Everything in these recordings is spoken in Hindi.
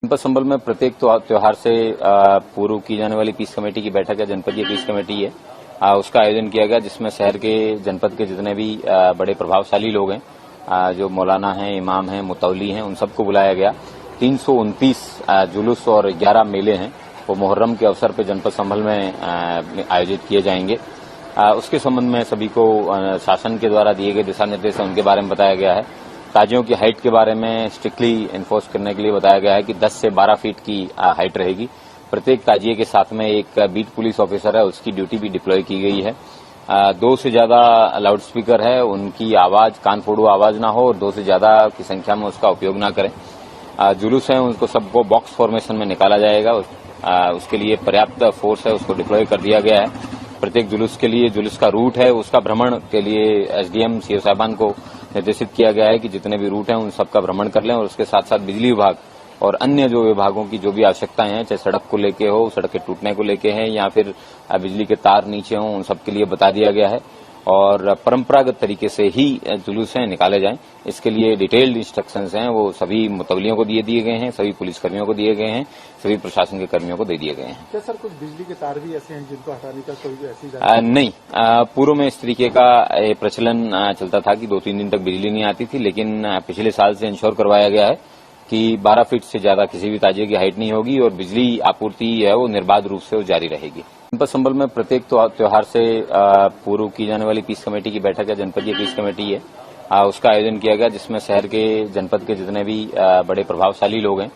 जनपद संबल में प्रत्येक त्योहार से पूर्व की जाने वाली पीस कमेटी की बैठक है, जनपदीय पीस कमेटी है, उसका आयोजन किया गया, जिसमें शहर के जनपद के जितने भी बड़े प्रभावशाली लोग हैं, जो मौलाना हैं, इमाम हैं, मुतौली हैं, उन सबको बुलाया गया। 329 जुलूस और 11 मेले हैं, वो मुहर्रम के अवसर पर जनपद संभल में आयोजित किए जाएंगे। उसके संबंध में सभी को शासन के द्वारा दिए गए दिशा निर्देश है, उनके बारे में बताया गया है। ताजियों की हाइट के बारे में स्ट्रिक्टली एनफोर्स करने के लिए बताया गया है कि 10 से 12 फीट की हाइट रहेगी। प्रत्येक ताजिए के साथ में एक बीट पुलिस ऑफिसर है, उसकी ड्यूटी भी डिप्लॉय की गई है। 2 से ज्यादा लाउड स्पीकर है, उनकी आवाज कान फोड़ू आवाज ना हो और 2 से ज्यादा की संख्या में उसका उपयोग ना करें। जुलूस है, उनको सबको बॉक्स फॉर्मेशन में निकाला जाएगा। उसके लिए पर्याप्त फोर्स है, उसको डिप्लॉय कर दिया गया है। प्रत्येक जुलूस के लिए जुलूस का रूट है, उसका भ्रमण के लिए एसडीएम सीओ साहबान को निर्देशित किया गया है कि जितने भी रूट हैं उन सबका भ्रमण कर लें और उसके साथ साथ बिजली विभाग और अन्य जो विभागों की जो भी आवश्यकताएं हैं, चाहे सड़क को लेके हो, सड़क के टूटने को लेके हैं या फिर बिजली के तार नीचे हों, उन सबके लिए बता दिया गया है। और परंपरागत तरीके से ही जुलूस हैं निकाले जाएं, इसके लिए डिटेल्ड इंस्ट्रक्शंस हैं, वो सभी मुतवलियों को दिए गए हैं, सभी पुलिसकर्मियों को दिए गए हैं, सभी प्रशासन के कर्मियों को दे दिए गए हैं। क्या सर कुछ बिजली के तार भी ऐसे हैं जिनको हटाने का कोई ऐसी नहीं, पूर्व में इस तरीके का प्रचलन चलता था कि 2-3 दिन तक बिजली नहीं आती थी, लेकिन पिछले साल से इंश्योर करवाया गया है कि 12 फीट से ज्यादा किसी भी ताजिए की हाइट नहीं होगी और बिजली आपूर्ति है वो निर्बाध रूप से वो जारी रहेगी। जनपद संबल में प्रत्येक त्योहार से पूर्व की जाने वाली पीस कमेटी की बैठक है, जनपदीय पीस कमेटी है, उसका आयोजन किया गया, जिसमें शहर के जनपद के जितने भी बड़े प्रभावशाली लोग हैं,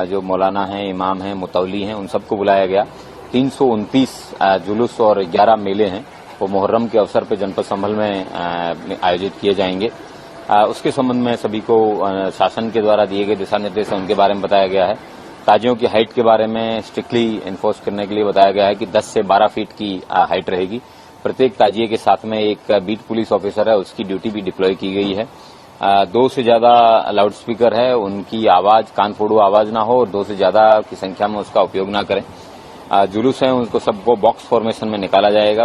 जो मौलाना हैं, इमाम हैं, मुतौली हैं, उन सबको बुलाया गया। 329 जुलूस और 11 मेले हैं, वो मुहर्रम के अवसर पर जनपद संभल में आयोजित किए जाएंगे। उसके संबंध में सभी को शासन के द्वारा दिए गए दिशा निर्देश है, उनके बारे में बताया गया है। ताजियों की हाइट के बारे में स्ट्रिक्टली एनफोर्स करने के लिए बताया गया है कि 10 से 12 फीट की हाइट रहेगी। प्रत्येक ताजिए के साथ में एक बीट पुलिस ऑफिसर है, उसकी ड्यूटी भी डिप्लॉय की गई है। 2 से ज्यादा लाउड स्पीकर है, उनकी आवाज कान फोड़ू आवाज ना हो और 2 से ज्यादा की संख्या में उसका उपयोग ना करें। जुलूस है, उनको सबको बॉक्स फॉर्मेशन में निकाला जाएगा।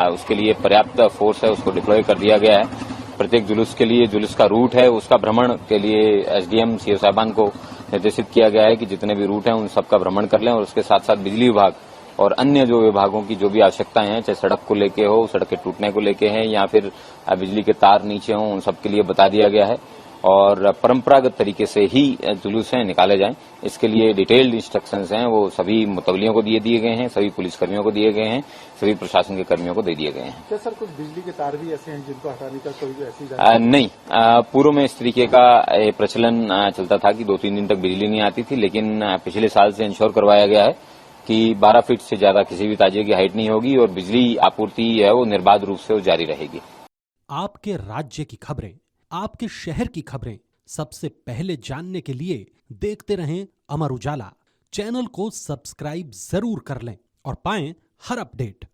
उसके लिए पर्याप्त फोर्स है, उसको डिप्लॉय कर दिया गया है। प्रत्येक जुलूस के लिए जुलूस का रूट है, उसका भ्रमण के लिए एसडीएम सीओ साहबान को निर्देशित किया गया है कि जितने भी रूट हैं उन सबका भ्रमण कर लें और उसके साथ साथ बिजली विभाग और अन्य जो विभागों की जो भी आवश्यकताएं हैं, चाहे सड़क को लेके हो, सड़क के टूटने को लेके हैं या फिर बिजली के तार नीचे हों, उन सबके लिए बता दिया गया है। और परंपरागत तरीके से ही जुलूस हैं निकाले जाएं, इसके लिए डिटेल्ड इंस्ट्रक्शंस हैं, वो सभी मुतवलियों को दिए गए हैं, सभी पुलिसकर्मियों को दिए गए हैं, सभी प्रशासन के कर्मियों को दे दिए गए हैं। क्या सर कुछ बिजली के तार भी ऐसे हैं जिनको हटाने का कोई ऐसी नहीं, पूर्व में इस तरीके का प्रचलन चलता था कि 2-3 दिन तक बिजली नहीं आती थी, लेकिन पिछले साल से इंश्योर करवाया गया है कि 12 फीट से ज्यादा किसी भी ताजिए की हाइट नहीं होगी और बिजली आपूर्ति है वो निर्बाध रूप से वो जारी रहेगी। आपके राज्य की खबरें, आपके शहर की खबरें सबसे पहले जानने के लिए देखते रहें अमर उजाला। चैनल को सब्सक्राइब जरूर कर लें और पाएं हर अपडेट।